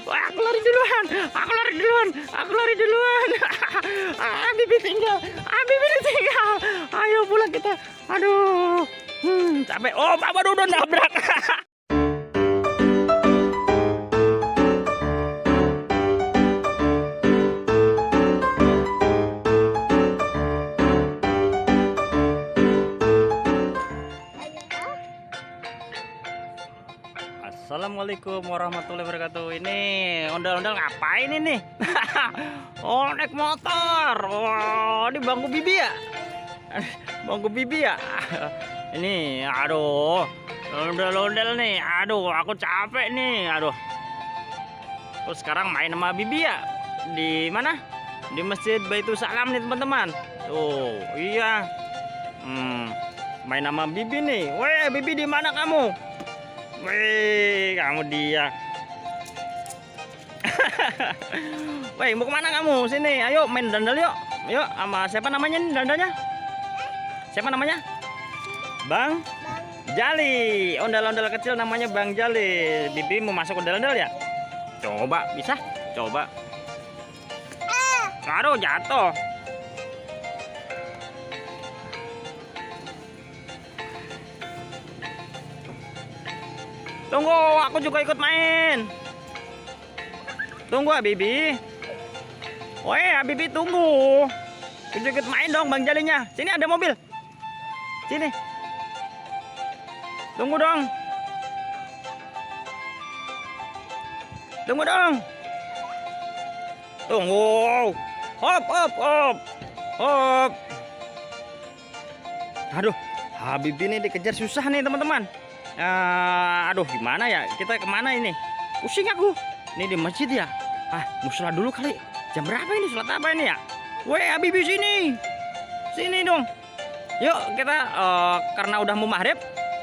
Wah, aku lari duluan. Aku lari duluan. Aku lari duluan. Bibi tinggal. Bibi ditinggal. Ayo pulang kita. Aduh. Capek. Oh, Papa udah nabrak. Assalamualaikum warahmatullahi wabarakatuh. Ini ondel-ondel ngapain ini? Oh, naik motor. Wah, ini bangku bibi ya? Bangku bibi ya? Ini, aduh, ondel-ondel nih. Aduh, aku capek nih. Aduh. Terus sekarang main sama bibi ya? Di mana? Di Masjid Baitul Salam nih teman-teman. Tuh, iya. Main sama bibi nih. Weh, bibi di mana kamu? Wih, kamu dia. Wih, mau kemana kamu? Sini, ayo main dandel yuk. Yuk, sama siapa namanya nih dandelnya? Siapa namanya? Bang Jali. Ondel-ondel kecil namanya Bang Jali. Bibi mau masuk ondel-ondel ya? Coba, bisa? Coba. Aduh, jatuh. Tunggu, aku juga ikut main. Tunggu, Bibi. Woi, Bibi tunggu. Ikut main dong, Bang Jalinya. Sini ada mobil. Sini. Tunggu dong. Tunggu dong. Tunggu. Hop, hop, hop. Hop. Aduh, Habib ini dikejar susah nih, teman-teman. Aduh, gimana ya? Kita kemana ini? Pusing aku. Ini di masjid ya? Mau sholat dulu kali. Jam berapa ini? Sholat apa ini ya? Weh, Habibie sini. Sini dong. Yuk, kita karena udah mau maghrib,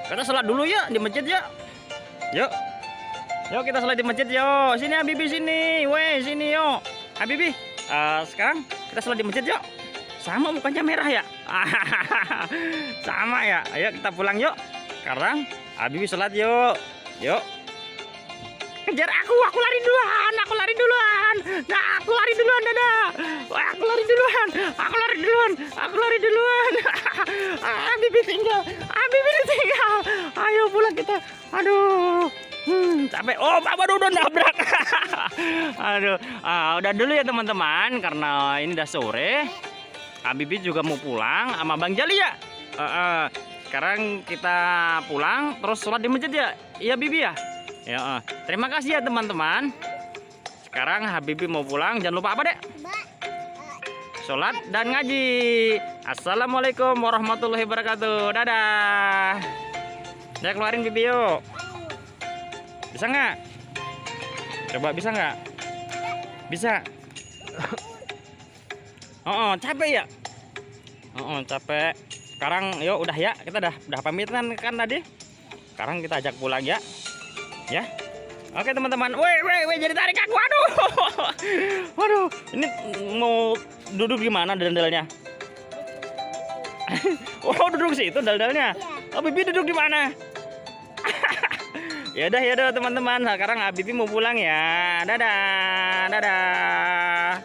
kita sholat dulu ya di masjid ya. Yuk. Yuk, kita sholat di masjid yuk. Sini Habibie sini. Weh, sini yuk. Habibie, sekarang kita sholat di masjid yuk. Sama mukanya merah ya? Sama ya. Ayo kita pulang yuk. Sekarang Habibie sholat yuk. Yuk. Kejar aku lari duluan. Aku lari duluan. Nah, aku lari duluan, dadah. Wah, aku lari duluan. Aku lari duluan. Aku lari duluan. Habibie tinggal. Habibie ditinggal. Ayo pulang kita. Aduh. Capek. Oh, Papa udah nabrak. Aduh. Udah dulu ya teman-teman, karena ini udah sore. Habibie juga mau pulang sama Bang Jali ya. Sekarang kita pulang terus sholat di masjid ya. Iya Bibi ya. Ya. Terima kasih ya teman-teman. Sekarang Habibie mau pulang. Jangan lupa apa dek? Sholat dan ngaji. Assalamualaikum warahmatullahi wabarakatuh. Dadah. Saya keluarin Bibi yuk. Bisa nggak? Coba bisa nggak? Bisa. Capek ya? Capek. Sekarang yuk udah ya, kita udah pamitan kan tadi. Sekarang kita ajak pulang ya. Ya. Oke teman-teman. Weh jadi tarik aku. Aduh. Waduh, ini mau duduk di mana dandelnya? Oh, duduk situ dandelnya. Oh, Bibi duduk di mana? Ya udah teman-teman. Sekarang Habibie mau pulang ya. Dadah. Dadah.